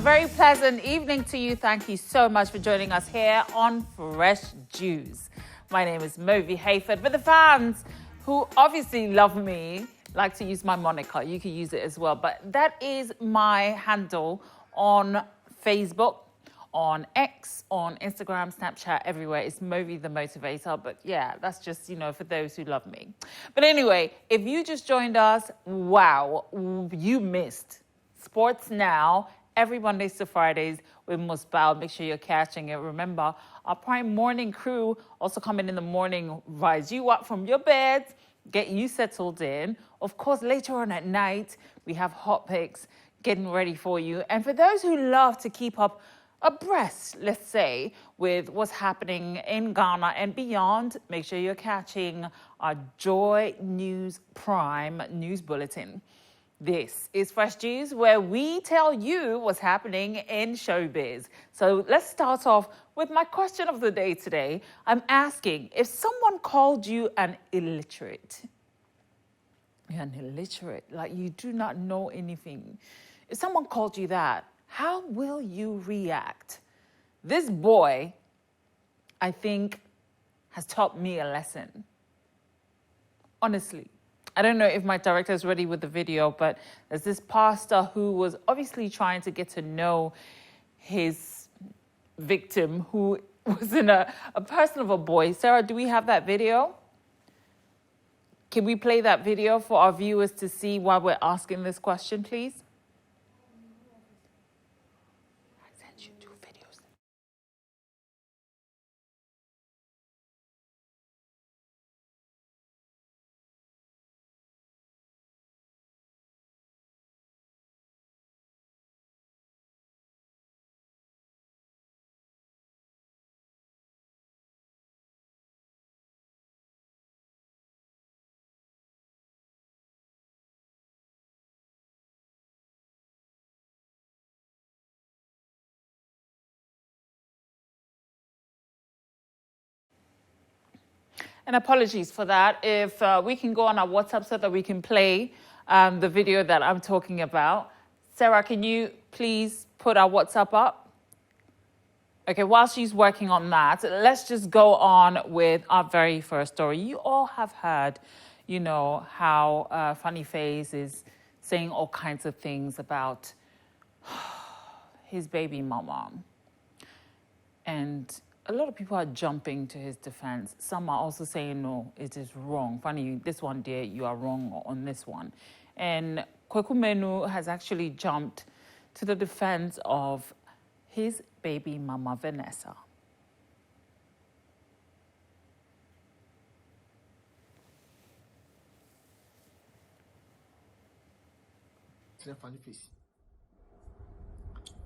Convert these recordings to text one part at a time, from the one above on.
very pleasant evening to you. Thank you so much for joining us here on Fresh Juice. My name is Movi Hayford. For the fans who obviously love me, like to use my moniker, you can use it as well. But that is my handle on Facebook, on X, on Instagram, Snapchat, everywhere. It's Movi the Motivator. But yeah, that's just, for those who love me. But anyway, if you just joined us, wow, you missed Sports Now, every Mondays to Fridays with Musbal. Make sure you're catching it. Remember, our Prime Morning crew also coming in the morning, rise you up from your beds, get you settled in. Of course, later on at night, we have hot picks getting ready for you. And for those who love to keep up abreast, let's say, with what's happening in Ghana and beyond, make sure you're catching our Joy News Prime News Bulletin. This is Fresh Juice, where we tell you what's happening in showbiz. So let's start off with my question of the day today. I'm asking, if someone called you an illiterate, you're an illiterate, like you do not know anything. If someone called you that, how will you react? This boy, I think, has taught me a lesson. Honestly. I don't know if my director is ready with the video, but there's this pastor who was obviously trying to get to know his victim, who was in a person of a boy. Sarah, do we have that video? Can we play that video for our viewers to see why we're asking this question, please? I sent you 2 videos. And apologies for that. If we can go on our WhatsApp so that we can play the video that I'm talking about. Sarah, can you please put our WhatsApp up? Okay, while she's working on that, let's just go on with our very first story. You all have heard, how Funny Face is saying all kinds of things about his baby mama. And a lot of people are jumping to his defense. Some are also saying, no, it is wrong. Funny, this one, dear, you are wrong on this one. And Kweku Menu has actually jumped to the defense of his baby mama, Vanessa. Funny Face.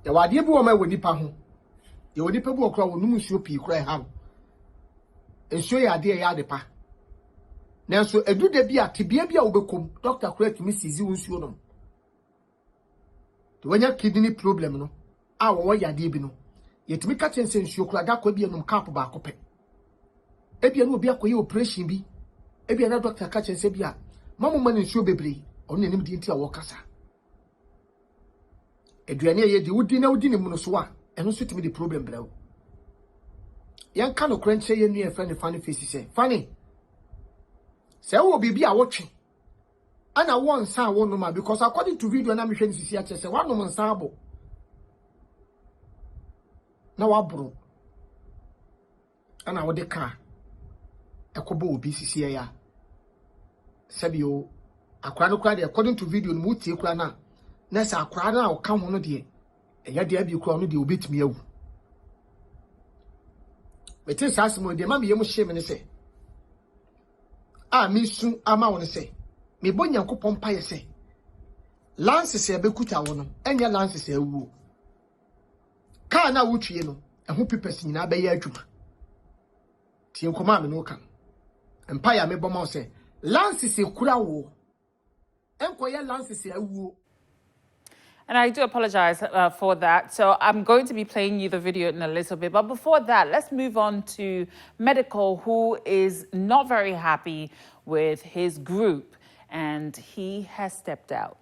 The wadi bu o ma woni pa ho. Ye woni pa bu okra wo num nsuo pii kra ha. Ensuo ya de ya de pa. Nanso edu de bia tebia bia wo bekom. Doctor kra tumi sizi wo nsuo no. To wanya kidney problem no. A wo ya de bi no. Ye tumi ka chense nsuo kra da kwa bia num cap ba akopɛ. Ebia no obi akoye operation bi. Ebia na doctor ka chense bia. Mamu man nsuo bebre. Ono nenim di nti a wo kasa. Eduane ye di wudi na wudi ne mu no so a eno so timi di problem brawo yan ka no kranche ye nu e friend Funny Face say Funny say wo bibi a wotwe ana won san wo no ma because according to video na me hwe nsisi a che say wa no nsan abo na wa bro ana wo de ka ekobo obi sisi ya sabio akwa no kwa de according to video no mu tie kura na sa akra na o ka ho no de eya de abi kura no de obetimi awu betin sa asimo de ma me yemu hye me ne se a mi su ama wo ne se me bo Nyankopon pa ye se lance se abekuta wo no enya lance se awu ka na wutwie no eho pipes nyina be ye adwuma tie nkoma me no kan empa ya me bo ma se lance se kura wo enko ye lance se awu. And I do apologize for that. So I'm going to be playing you the video in a little bit. But before that, let's move on to Medical, who is not very happy with his group, and he has stepped out.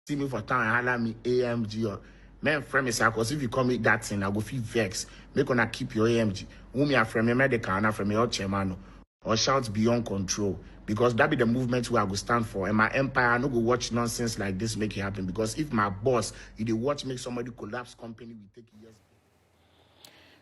see me for town and holler me AMG or men friend me say, because if you call me that thing, I go feel vex. Make una keep your AMG. Whom you are from me medical and from me out chairman or shout beyond control. Because that be the movement where I go stand for. And my empire, I no go watch nonsense like this make it happen. Because if my boss, if they watch make somebody collapse company, we take years.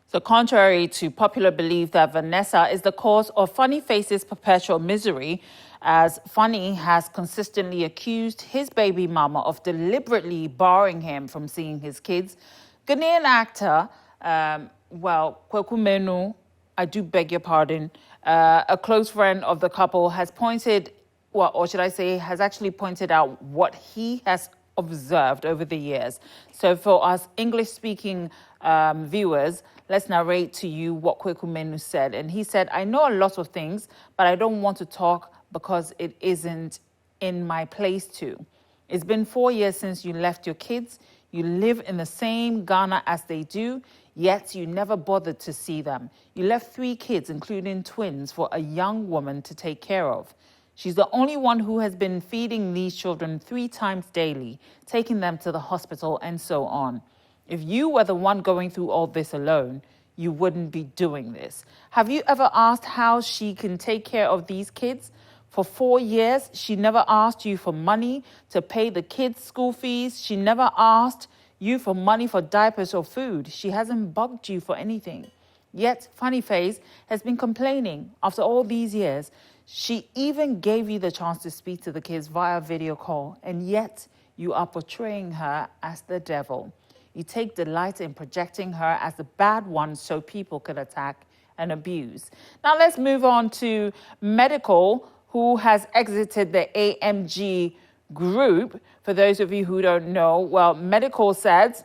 So contrary to popular belief that Vanessa is the cause of Funny Face's perpetual misery, as Funny has consistently accused his baby mama of deliberately barring him from seeing his kids, Ghanaian actor, Kweku Menu, I do beg your pardon, a close friend of the couple has pointed, or should I say, has actually pointed out what he has observed over the years. So for us English-speaking viewers, let's narrate to you what Kweku Menu said. And he said, I know a lot of things, but I don't want to talk because it isn't in my place to. It's been 4 years since you left your kids. You live in the same Ghana as they do, yet you never bothered to see them. You left 3 kids, including twins, for a young woman to take care of. She's the only one who has been feeding these children 3 times daily, taking them to the hospital and so on. If you were the one going through all this alone, you wouldn't be doing this. Have you ever asked how she can take care of these kids? For 4 years, she never asked you for money to pay the kids' school fees. She never asked you for money for diapers or food. She hasn't bugged you for anything. Yet, Funny Face has been complaining after all these years. She even gave you the chance to speak to the kids via video call, and yet you are portraying her as the devil. You take delight in projecting her as the bad one so people could attack and abuse. Now let's move on to Medical, who has exited the AMG group. For those of you who don't know, well, Medical says,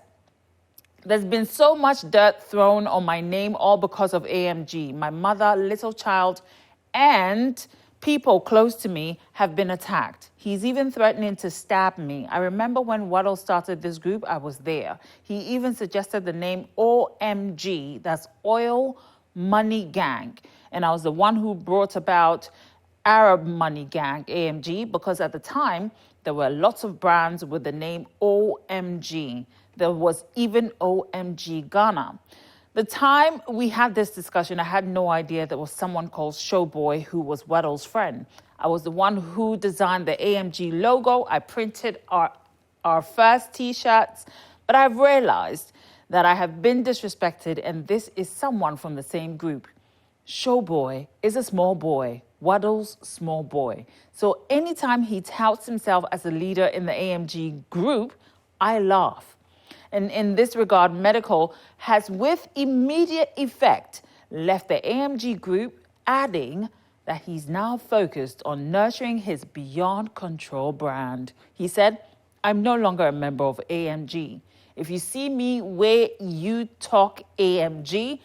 there's been so much dirt thrown on my name all because of AMG. My mother, little child, and people close to me have been attacked. He's even threatening to stab me. I remember when Waddle started this group, I was there. He even suggested the name OMG, that's Oil Money Gang. And I was the one who brought about Arab Money Gang, AMG, because at the time, there were lots of brands with the name OMG. There was even OMG Ghana. The time we had this discussion, I had no idea there was someone called Showboy who was Weddle's friend. I was the one who designed the AMG logo. I printed our first T-shirts, but I've realized that I have been disrespected, and this is someone from the same group. Showboy is a small boy, Waddle's small boy. So anytime he touts himself as a leader in the AMG group, I laugh. And in this regard, Medical has with immediate effect left the AMG group, adding that he's now focused on nurturing his Beyond Control brand. He said, I'm no longer a member of AMG. If you see me where you talk AMG,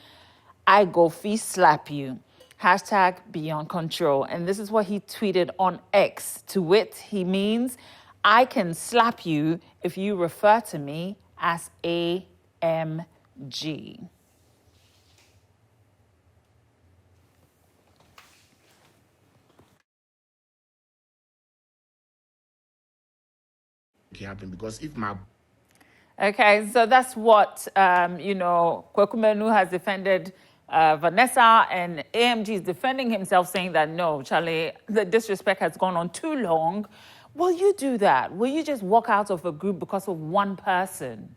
I go fee slap you. Hashtag Beyond Control. And this is what he tweeted on X. To wit, he means, I can slap you if you refer to me as AMG. Happen because if my Okay, so that's what Kweku Menu has defended Vanessa, and AMG is defending himself, saying that no, Charlie, the disrespect has gone on too long. Will you do that? Will you just walk out of a group because of one person?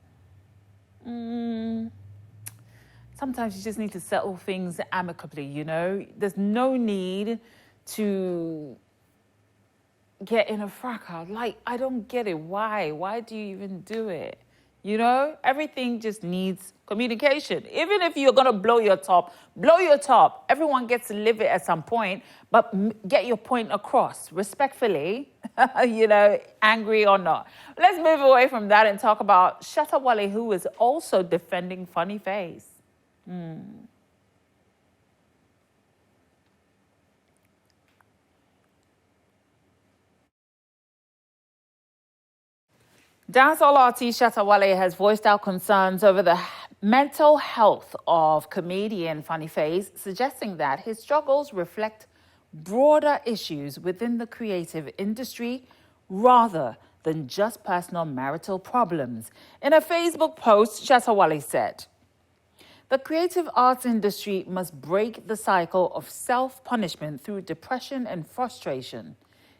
Sometimes you just need to settle things amicably, you know? There's no need to get in a fracas. Like, I don't get it. Why? Why do you even do it? You know, everything just needs communication. Even if you're going to blow your top, blow your top. Everyone gets to live it at some point, but get your point across respectfully, angry or not. Let's move away from that and talk about Shatta Wale, who is also defending Funny Face. Dancehall artist Shatta Wale has voiced out concerns over the mental health of comedian Funny Face, suggesting that his struggles reflect broader issues within the creative industry rather than just personal marital problems. In a Facebook post, Shatawale said, "The creative arts industry must break the cycle of self-punishment through depression and frustration.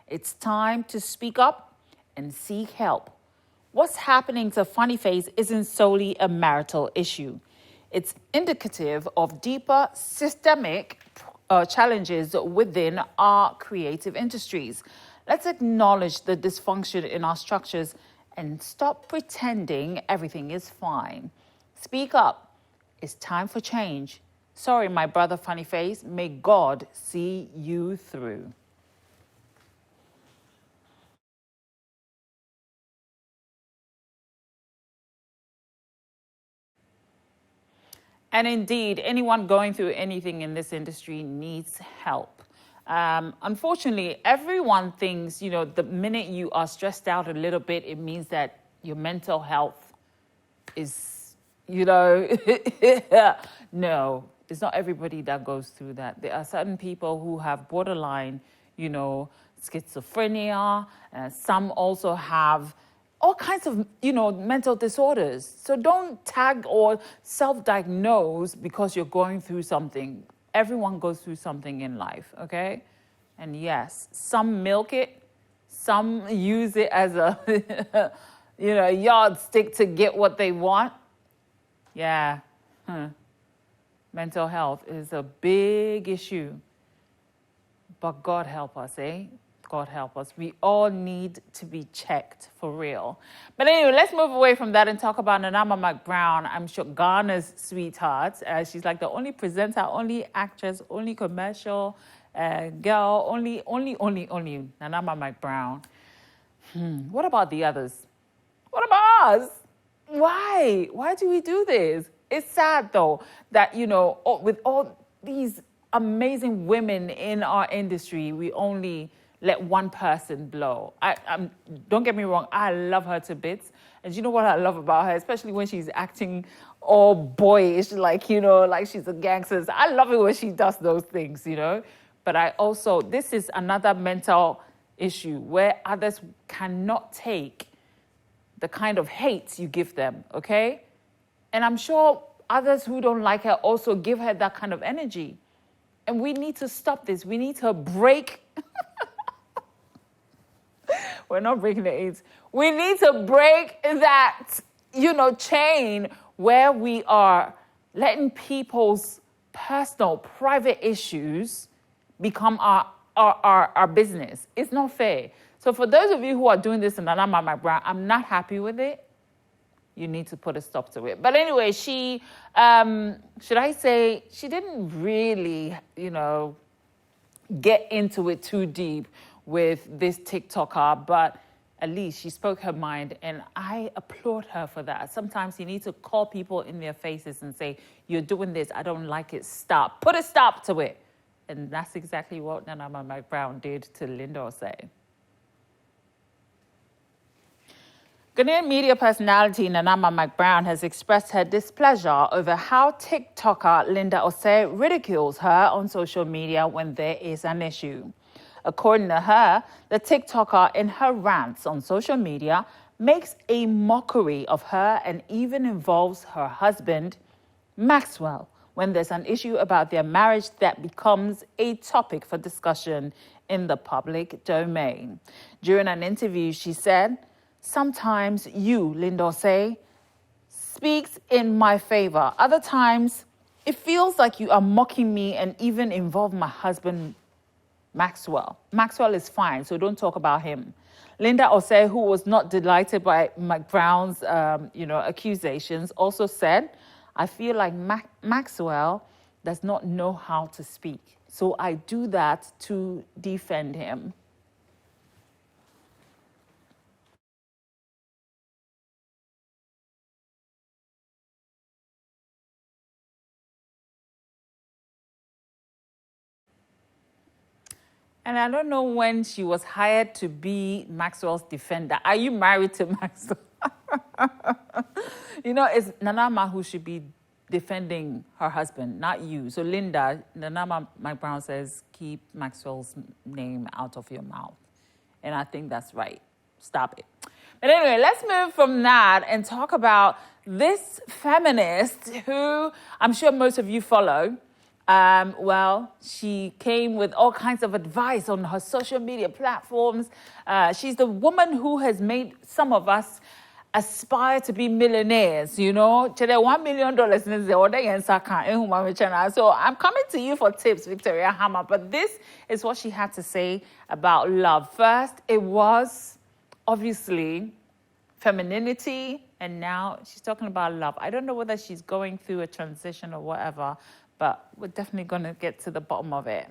It's time to speak up and seek help. What's happening to Funny Face isn't solely a marital issue. It's indicative of deeper systemic challenges within our creative industries. Let's acknowledge the dysfunction in our structures and stop pretending everything is fine. Speak up. It's time for change. Sorry, my brother Funny Face. May God see you through." And indeed, anyone going through anything in this industry needs help. Unfortunately, everyone thinks, the minute you are stressed out a little bit, it means that your mental health is, no, it's not everybody that goes through that. There are certain people who have borderline, schizophrenia. Some also have all kinds of, mental disorders. So don't tag or self-diagnose because you're going through something. Everyone goes through something in life, okay? And yes, some milk it, some use it as a, a yardstick to get what they want. Yeah, mental health is a big issue. But God help us, eh? God help us. We all need to be checked for real. But anyway, let's move away from that and talk about Nanama McBrown. I'm sure Ghana's sweetheart. She's like the only presenter, only actress, only commercial girl, only Nanama McBrown. What about the others? What about us? Why? Why do we do this? It's sad though that, with all these amazing women in our industry, we only let one person blow. Don't get me wrong, I love her to bits. And you know what I love about her, especially when she's acting all boyish, like she's a gangster. I love it when she does those things, But this is another mental issue where others cannot take the kind of hate you give them, okay? And I'm sure others who don't like her also give her that kind of energy. And we need to stop this. We need to break. We're not breaking the AIDS. We need to break that, chain where we are letting people's personal, private issues become our business. It's not fair. So for those of you who are doing this in Nanama McBrown, I'm not happy with it. You need to put a stop to it. But anyway, she, should I say, she didn't really, get into it too deep with this TikToker, but at least she spoke her mind, and I applaud her for that. Sometimes you need to call people in their faces and say, "You're doing this, I don't like it, stop." Put a stop to it. And that's exactly what Nanama McBrown did to Linda Osei. Ghanaian media personality Nanama McBrown has expressed her displeasure over how TikToker Linda Osei ridicules her on social media when there is an issue. According to her, the TikToker in her rants on social media makes a mockery of her and even involves her husband, Maxwell, when there's an issue about their marriage that becomes a topic for discussion in the public domain. During an interview, she said, "Sometimes you, Linda Osei, speaks in my favor. Other times, it feels like you are mocking me and even involve my husband, Maxwell. Maxwell is fine, so don't talk about him." Linda Osei, who was not delighted by McBrown's, accusations, also said, "I feel like Maxwell does not know how to speak, so I do that to defend him." And I don't know when she was hired to be Maxwell's defender. Are you married to Maxwell? It's Nanama who should be defending her husband, not you. So Linda, Nanama McBrown says, keep Maxwell's name out of your mouth. And I think that's right. Stop it. But anyway, let's move from that and talk about this feminist who I'm sure most of you follow. Well, she came with all kinds of advice on her social media platforms. She's the woman who has made some of us aspire to be millionaires, you know. $1 million. So I'm coming to you for tips, Victoria Hammer. But this is what she had to say about love. First, it was obviously femininity, and now she's talking about love. I don't know whether she's going through a transition or whatever, but we're definitely going to get to the bottom of it.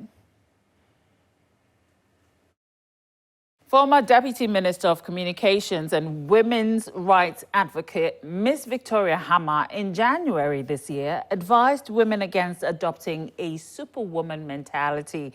Former Deputy Minister of Communications and women's rights advocate Miss Victoria Hammer in January this year advised women against adopting a superwoman mentality.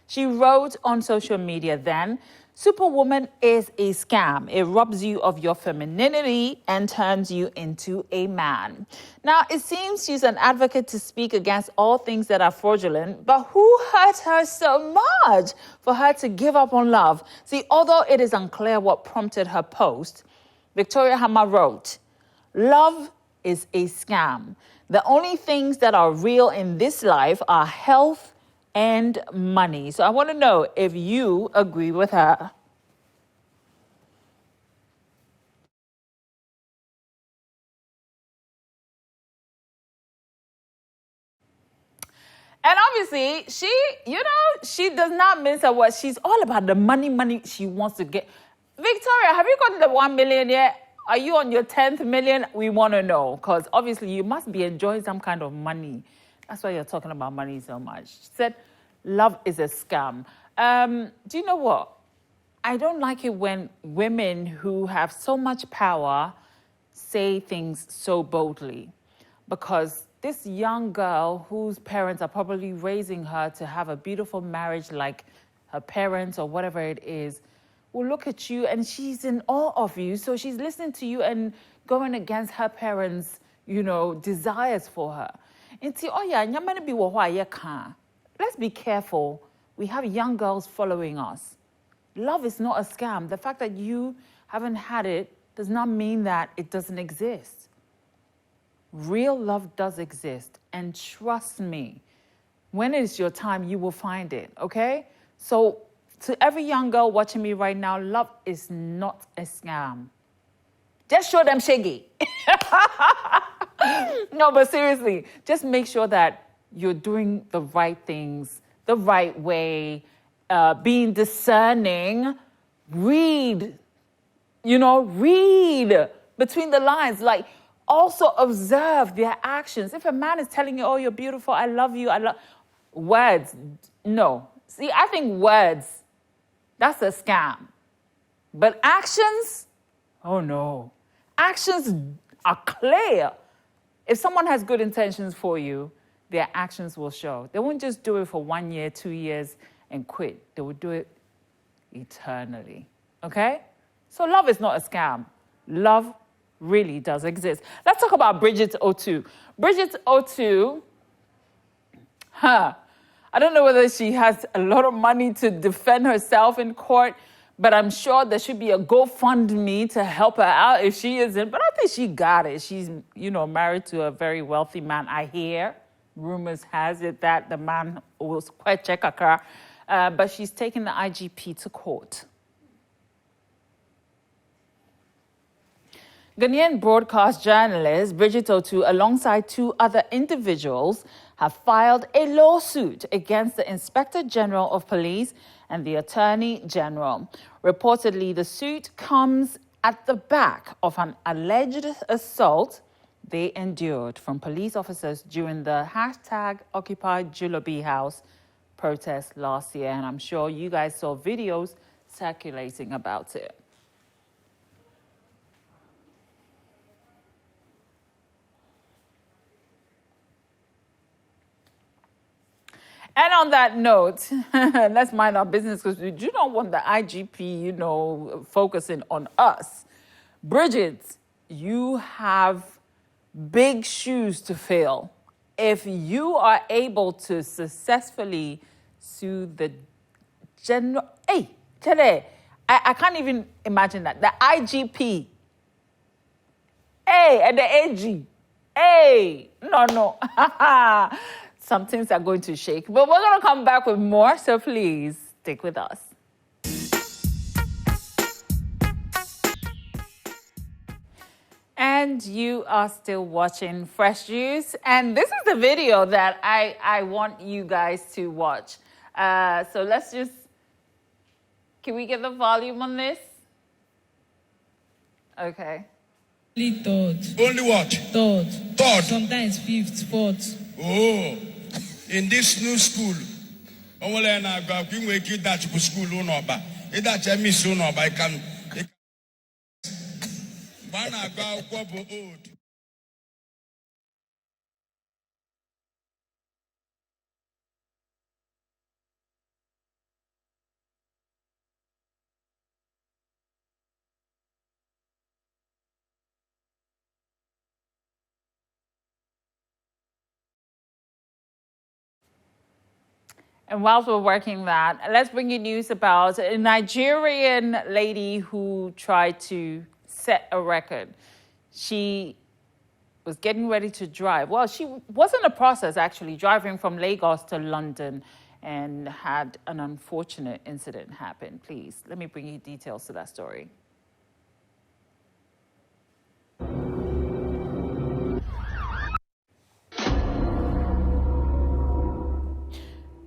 She wrote on social media then, "Superwoman is a scam. It robs you of your femininity and turns you into a man." Now, it seems she's an advocate to speak against all things that are fraudulent, but who hurt her so much for her to give up on love? See, although it is unclear what prompted her post, Victoria Hammer wrote, "Love is a scam. The only things that are real in this life are health and money." So I want to know if you agree with her. And obviously, she does not mince her words. She's all about the money she wants to get. Victoria, have you gotten the 1 million yet? Are you on your 10th million? We want to know, because obviously you must be enjoying some kind of money. That's why you're talking about money so much. She said, love is a scam. Do you know what? I don't like it when women who have so much power say things so boldly, because this young girl whose parents are probably raising her to have a beautiful marriage like her parents or whatever it is, will look at you and she's in awe of you. So she's listening to you and going against her parents', desires for her. Let's be careful. We have young girls following us. Love is not a scam. The fact that you haven't had it does not mean that it doesn't exist. Real love does exist. And trust me, when it's your time, you will find it, okay? So to every young girl watching me right now, love is not a scam. Just show them shaggy. No, but seriously, just make sure that you're doing the right things, the right way, being discerning. Read between the lines. Like, also observe their actions. If a man is telling you, "Oh, you're beautiful, I love you, words, no. See, I think words, that's a scam. But actions, oh no. Actions are clear. If someone has good intentions for you, their actions will show. They won't just do it for 1 year, 2 years, and quit. They will do it eternally, okay? So love is not a scam. Love really does exist. Let's talk about Bridget Otoo. Bridget Otoo, I don't know whether she has a lot of money to defend herself in court, but I'm sure there should be a GoFundMe to help her out if she isn't. But I think she got it. She's, married to a very wealthy man, I hear. Rumors has it that the man was quite checkakar. But she's taken the IGP to court. Ghanaian broadcast journalist Bridget Otoo, alongside 2 other individuals, have filed a lawsuit against the Inspector General of Police and the Attorney General. Reportedly, the suit comes at the back of an alleged assault they endured from police officers during the #OccupyJulobi House protest last year. And I'm sure you guys saw videos circulating about it. And on that note, let's mind our business, because we do not want the IGP, focusing on us. Bridget, you have big shoes to fill. If you are able to successfully sue the general... Hey, Chele, I can't even imagine that. The IGP. Hey, and the AG. Hey, no. Some things are going to shake. But we're going to come back with more, so please stick with us. And you are still watching Fresh Juice. And this is the video that I want you guys to watch. So let's just... Can we get the volume on this? Okay. Third. Only what? Third. Third. Sometimes fifth, fourth. Oh, in this new school, I will learn about you make you that school no ba. It that I miss no ba. I can. One about what old. And whilst we're working that, let's bring you news about a Nigerian lady who tried to set a record. She was getting ready to drive. Well, she was in the process, actually, driving from Lagos to London and had an unfortunate incident happen. Please, let me bring you details to that story.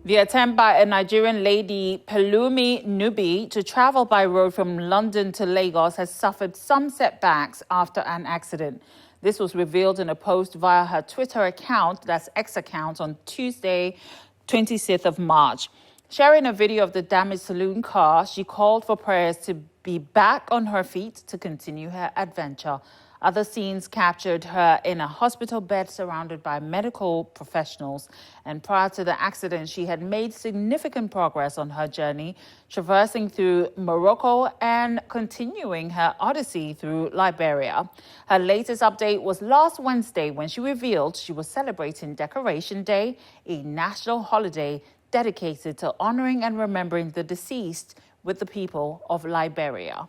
The attempt by a Nigerian lady, Pelumi Nubi, to travel by road from London to Lagos has suffered some setbacks after an accident. This was revealed in a post via her Twitter account, that's X account, on Tuesday, 26th of March. Sharing a video of the damaged saloon car, she called for prayers to be back on her feet to continue her adventure. Other scenes captured her in a hospital bed surrounded by medical professionals. And prior to the accident, she had made significant progress on her journey, traversing through Morocco and continuing her odyssey through Liberia. Her latest update was last Wednesday when she revealed she was celebrating Decoration Day, a national holiday dedicated to honoring and remembering the deceased with the people of Liberia.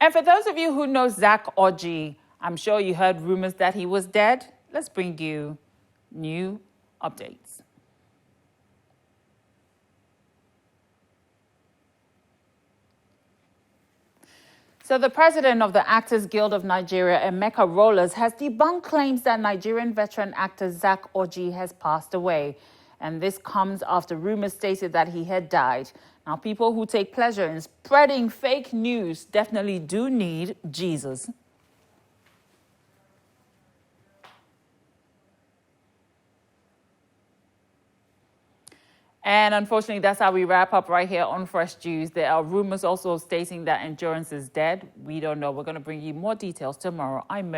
And for those of you who know Zach Orji, I'm sure you heard rumors that he was dead. Let's bring you new updates. So the president of the Actors Guild of Nigeria, Emeka Rollas, has debunked claims that Nigerian veteran actor Zach Orji has passed away. And this comes after rumors stated that he had died. Now, people who take pleasure in spreading fake news definitely do need Jesus. And unfortunately, that's how we wrap up right here on Fresh Juice. There are rumors also stating that Endurance is dead. We don't know. We're going to bring you more details tomorrow. I'm